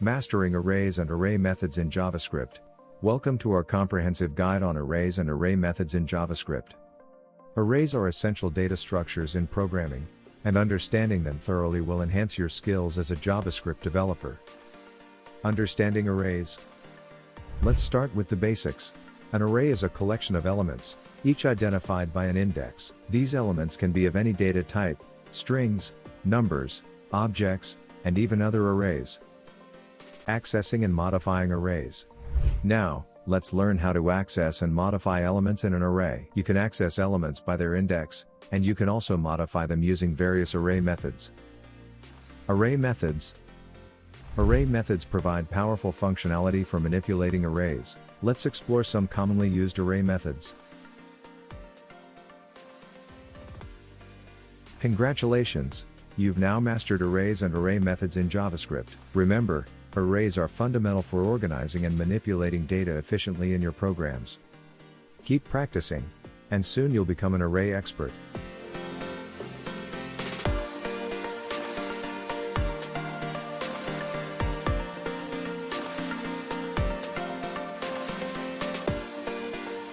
Mastering Arrays and Array Methods in JavaScript. Welcome to our comprehensive guide on arrays and array methods in JavaScript. Arrays are essential data structures in programming, and understanding them thoroughly will enhance your skills as a JavaScript developer. Understanding arrays. Let's start with the basics. An array is a collection of elements, each identified by an index. These elements can be of any data type: strings, numbers, objects, and even other arrays. Accessing and modifying arrays. Now, let's learn how to access and modify elements in an array. You can access elements by their index, and you can also modify them using various array methods. Array methods. Array methods provide powerful functionality for manipulating arrays. Let's explore some commonly used array methods. Congratulations! You've now mastered arrays and array methods in JavaScript. Remember, arrays are fundamental for organizing and manipulating data efficiently in your programs. Keep practicing, and soon you'll become an array expert.